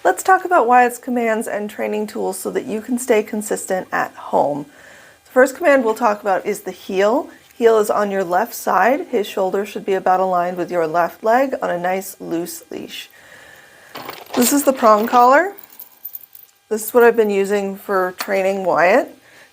Let's talk about Wyatt's commands and training tools so that you can stay consistent at home. The first command we'll talk about is the heel. Heel is on your left side. His shoulder should be about aligned with your left leg on a nice loose leash. This is the prong collar. This is what I've been using for training Wyatt.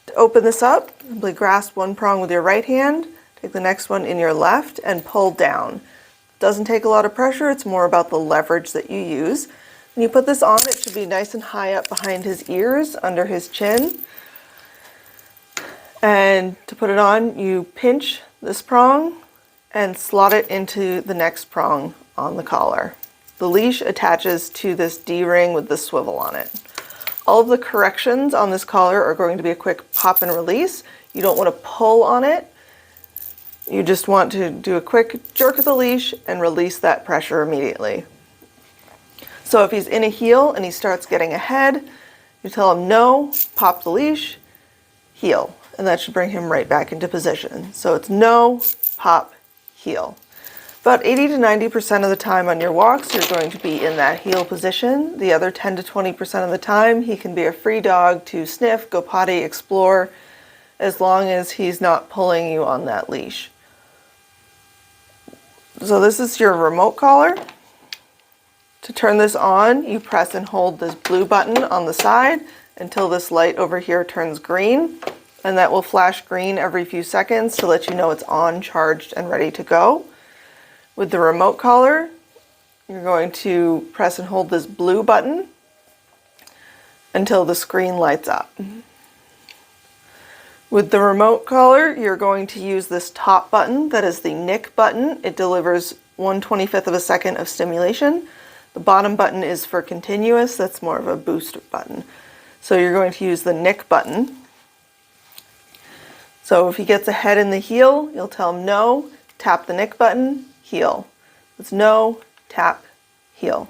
To open this up, simply grasp one prong with your right hand, take the next one in your left, and pull down. It doesn't take a lot of pressure, it's more about the leverage that you use. When you put this on, it should be nice and high up behind his ears, under his chin. And to put it on, you pinch this prong and slot it into the next prong on the collar. The leash attaches to this D-ring with the swivel on it. All of the corrections on this collar are going to be a quick pop and release. You don't want to pull on it. You just want to do a quick jerk of the leash and release that pressure immediately. So if he's in a heel and he starts getting ahead, you tell him no, pop the leash, heel, and that should bring him right back into position. So it's no, pop, heel. About 80 to 90% of the time on your walks, you're going to be in that heel position. The other 10 to 20% of the time, he can be a free dog to sniff, go potty, explore, as long as he's not pulling you on that leash. So this is your remote collar. To turn this on, you press and hold this blue button on the side until this light over here turns green, and that will flash green every few seconds to let you know it's on, charged, and ready to go. With the remote collar, you're going to press and hold this blue button until the screen lights up. With the remote collar, you're going to use this top button, that is the nick button. It delivers 1/25 of a second of stimulation. The bottom button is for continuous, that's more of a boost button. So you're going to use the nick button. So if he gets ahead in the heel, you'll tell him no, tap the nick button, heel. It's no, tap, heel.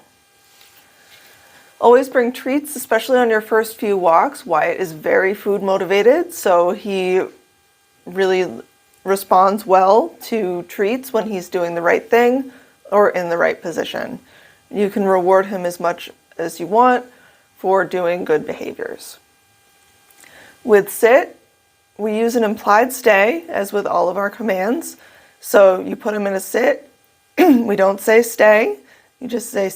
Always bring treats, especially on your first few walks. Wyatt is very food motivated, so he really responds well to treats when he's doing the right thing or in the right position. You can reward him as much as you want for doing good behaviors. With sit, we use an implied stay, as with all of our commands. So you put him in a sit, we don't say stay, you just say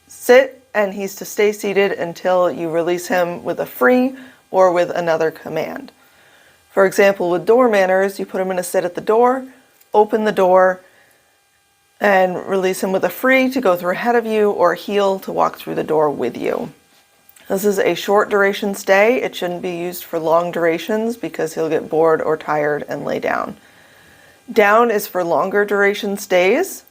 sit, and he's to stay seated until you release him with a free or with another command. For example, with door manners, you put him in a sit at the door, open the door, and release him with a free to go through ahead of you or heel to walk through the door with you. This is a short duration stay. It shouldn't be used for long durations because he'll get bored or tired and lay down. Down is for longer duration stays.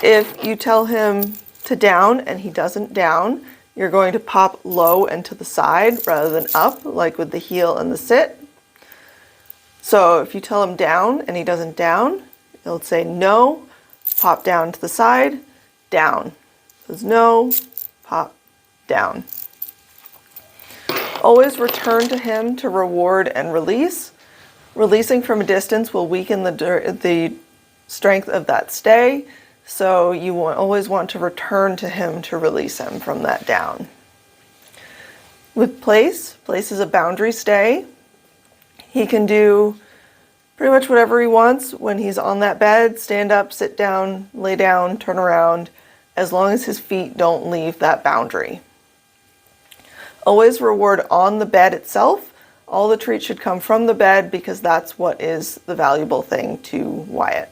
If you tell him to down and he doesn't down, you're going to pop low and to the side rather than up, like with the heel and the sit. So if you tell him down and he doesn't down, he'll say no, pop down to the side, down. Says no, pop, down. Always return to him to reward and release. Releasing from a distance will weaken the strength of that stay, so you always want to return to him to release him from that down. With place is a boundary stay. He can do pretty much whatever he wants when he's on that bed, stand up, sit down, lay down, turn around, as long as his feet don't leave that boundary. Always reward on the bed itself. All the treats should come from the bed because that's what is the valuable thing to Wyatt.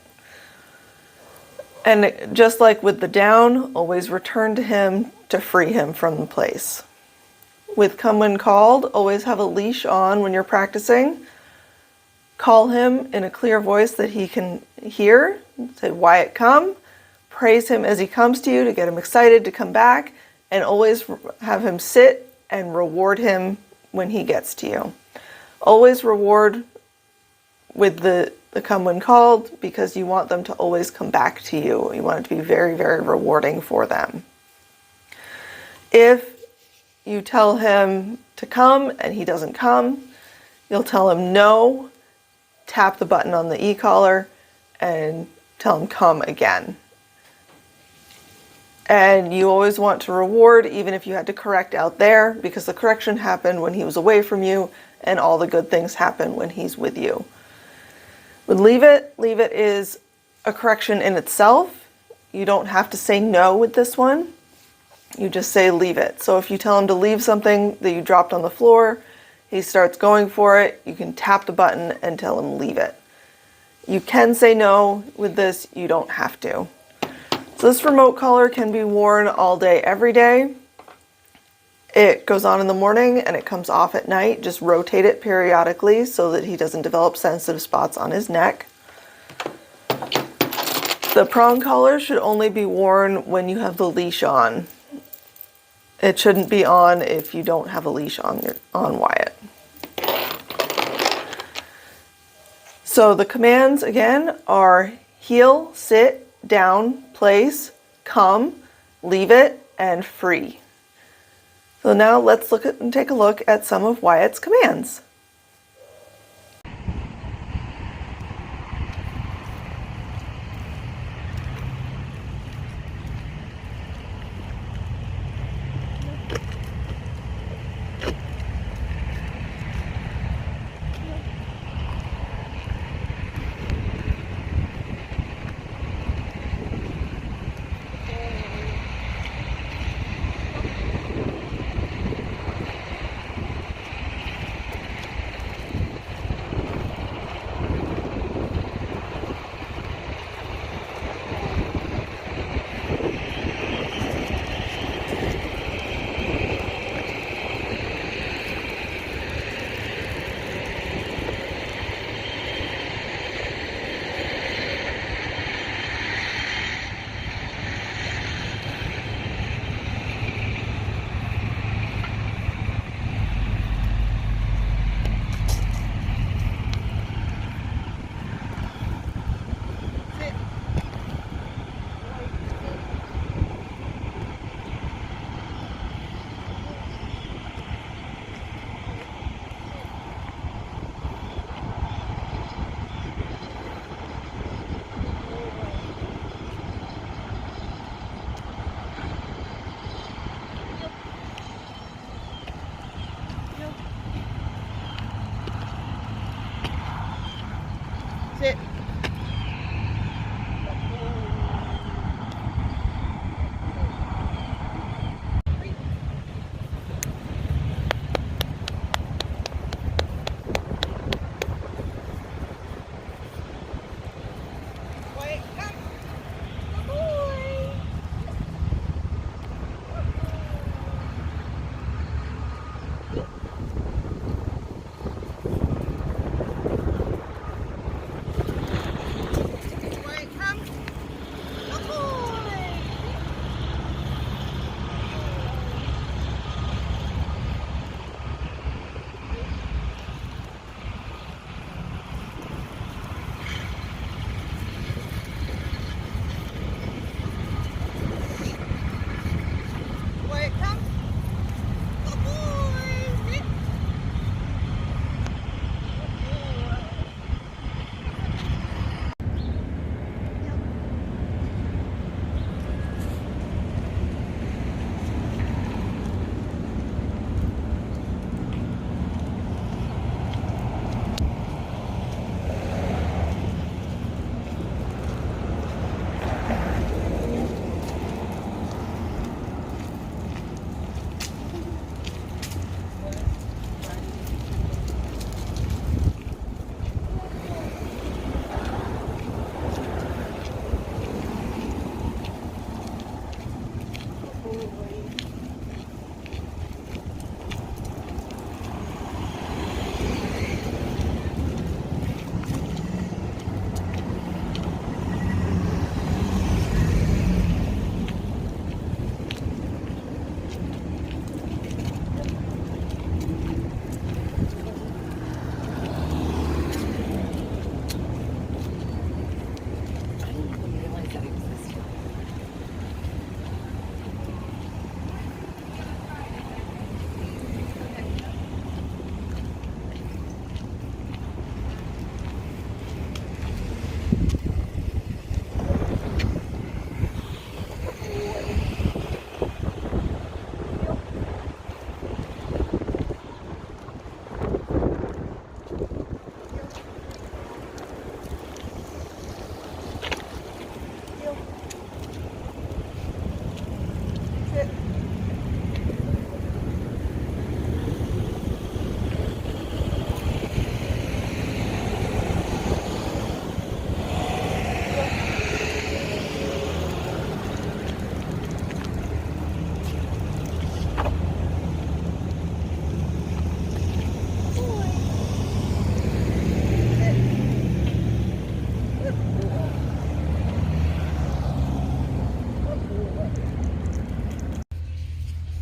And just like with the down, always return to him to free him from the place. With come when called, always have a leash on when you're practicing. Call him in a clear voice that he can hear. Say, Wyatt, come. Praise him as he comes to you to get him excited to come back, and always have him sit and reward him when he gets to you. Always reward with the come when called because you want them to always come back to you. You want it to be very, very rewarding for them. If you tell him to come and he doesn't come, you'll tell him no, tap the button on the e-collar, and tell him come again. And you always want to reward even if you had to correct out there, because the correction happened when he was away from you and all the good things happen when he's with you. With leave it is a correction in itself. You don't have to say no with this one. You just say leave it. So if you tell him to leave something that you dropped on the floor, he starts going for it, you can tap the button and tell him leave it. You can say no with this, you don't have to. So this remote collar can be worn all day, every day. It goes on in the morning and it comes off at night. Just rotate it periodically so that he doesn't develop sensitive spots on his neck. The prong collar should only be worn when you have the leash on. It shouldn't be on if you don't have a leash on Wyatt. So the commands again are heel, sit, down, place, come, leave it, and free. So now let's look at and take a look at some of Wyatt's commands.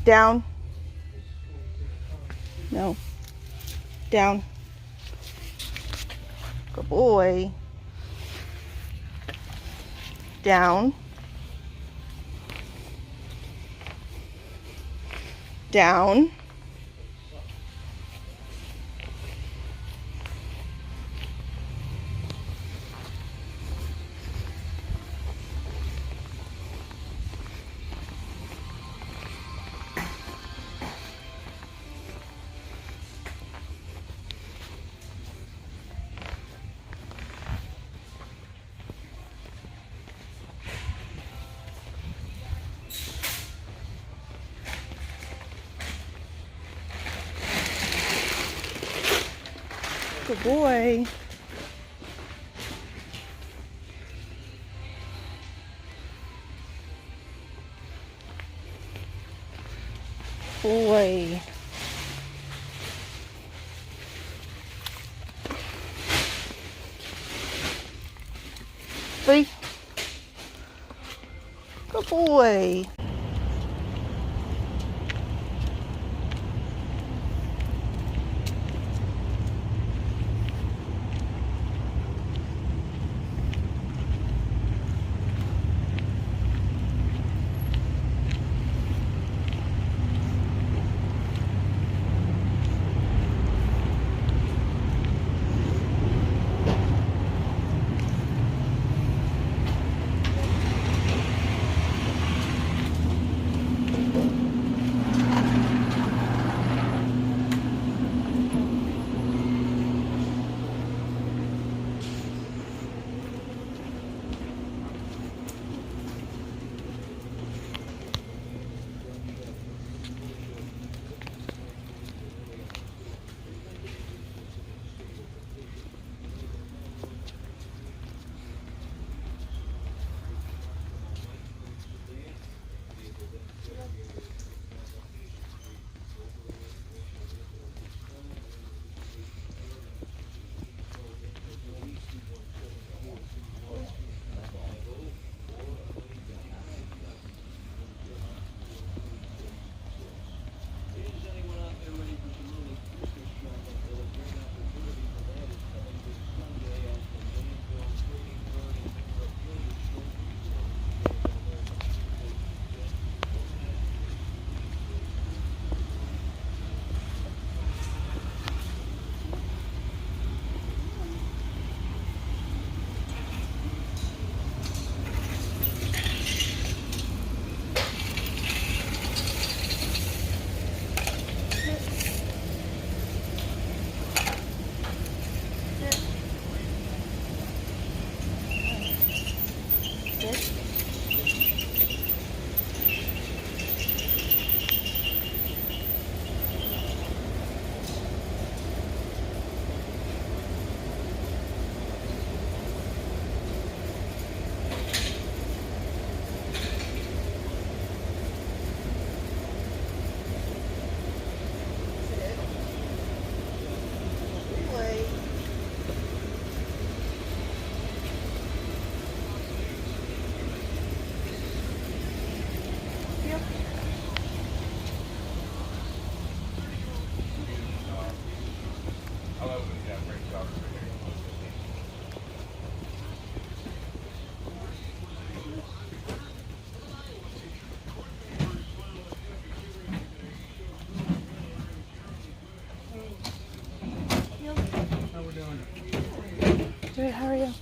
Down. No. Down. Good boy. Down. Down. Good boy. Boy. Three. Good boy. Good, how are you?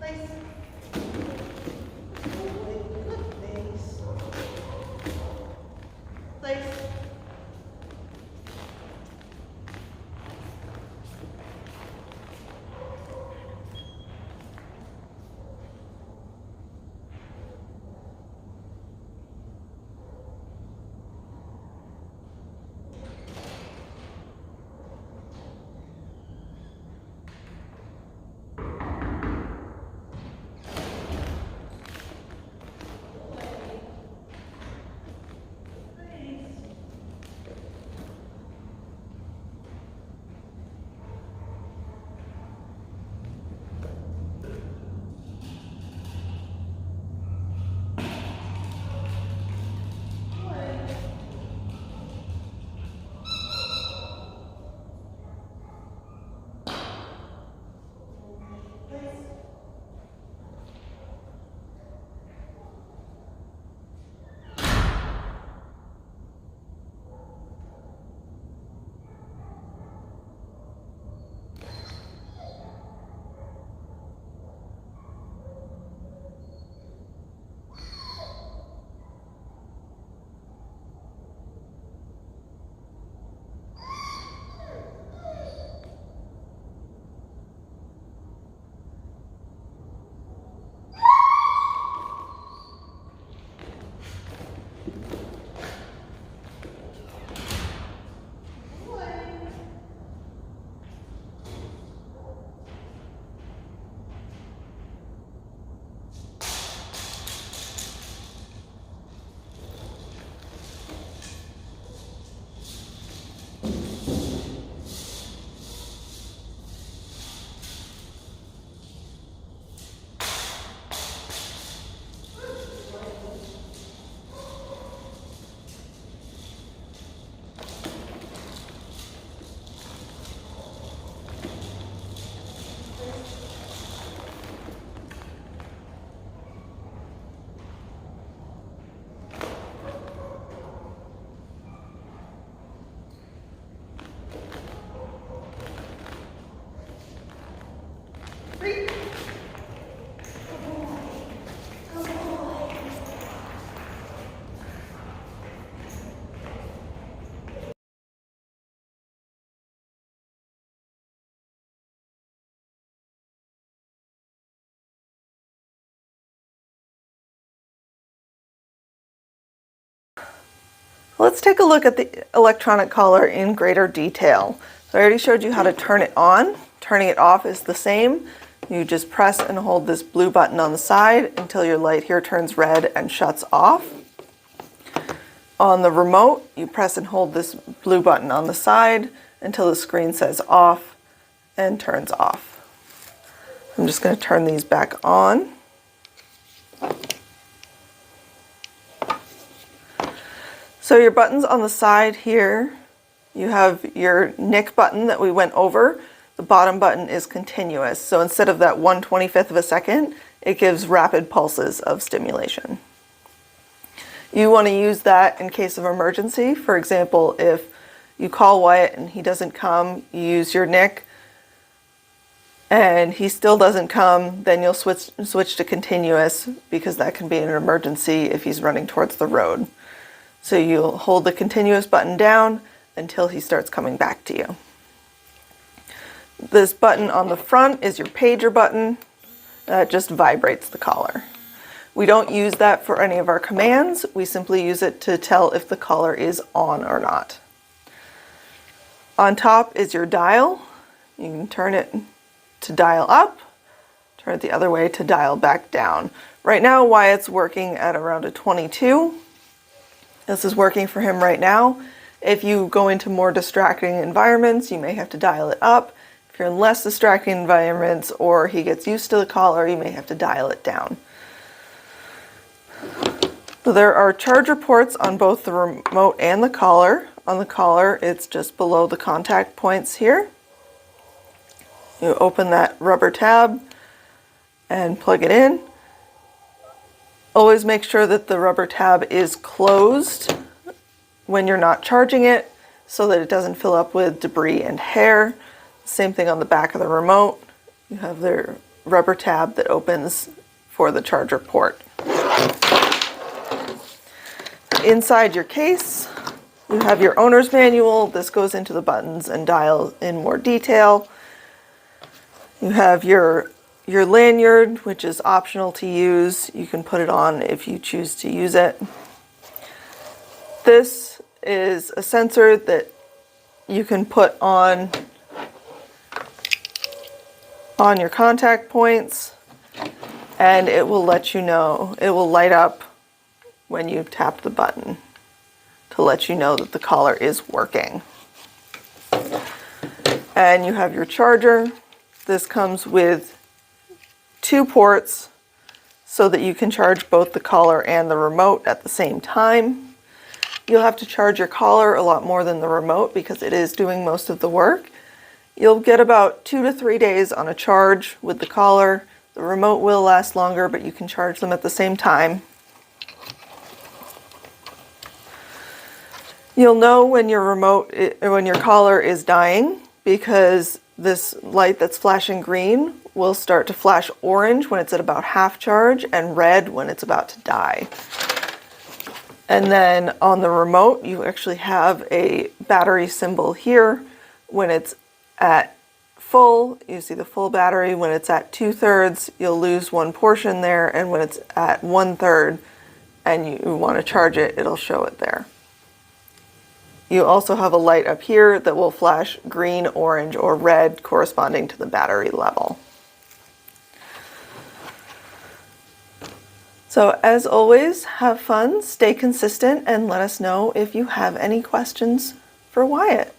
Place. Good face. Place. Let's take a look at the electronic collar in greater detail. So I already showed you how to turn it on. Turning it off is the same. You just press and hold this blue button on the side until your light here turns red and shuts off. On the remote, you press and hold this blue button on the side until the screen says off and turns off. I'm just going to turn these back on. So your buttons on the side here, you have your NIC button that we went over. The bottom button is continuous. So instead of that 1/25th of a second, it gives rapid pulses of stimulation. You want to use that in case of emergency. For example, if you call Wyatt and he doesn't come, you use your NIC and he still doesn't come, then you'll switch to continuous because that can be an emergency if he's running towards the road. So you'll hold the continuous button down until he starts coming back to you. This button on the front is your pager button. That just vibrates the collar. We don't use that for any of our commands. We simply use it to tell if the collar is on or not. On top is your dial. You can turn it to dial up, turn it the other way to dial back down. Right now, Wyatt's working at around a 22. This is working for him right now. If you go into more distracting environments, you may have to dial it up. If you're in less distracting environments or he gets used to the collar, you may have to dial it down. So there are charger ports on both the remote and the collar. On the collar, it's just below the contact points here. You open that rubber tab and plug it in. Always make sure that the rubber tab is closed when you're not charging it so that it doesn't fill up with debris and hair. Same thing on the back of the remote. You have their rubber tab that opens for the charger port. Inside your case, you have your owner's manual. This goes into the buttons and dials in more detail. You have your lanyard, which is optional to use. You can put it on if you choose to use it. This is a sensor that you can put on your contact points, and it will let you know, it will light up when you tap the button to let you know that the collar is working. And you have your charger. This comes with 2 ports so that you can charge both the collar and the remote at the same time. You'll have to charge your collar a lot more than the remote because it is doing most of the work. You'll get about 2 to 3 days on a charge with the collar. The remote will last longer, but you can charge them at the same time. You'll know when your collar is dying because this light that's flashing green will start to flash orange when it's at about half charge and red when it's about to die. And then on the remote, you actually have a battery symbol here. When it's at full, you see the full battery. When it's at 2/3, you'll lose one portion there. And when it's at 1/3 and you want to charge it, it'll show it there. You also have a light up here that will flash green, orange, or red corresponding to the battery level. So as always, have fun, stay consistent, and let us know if you have any questions for Wyatt.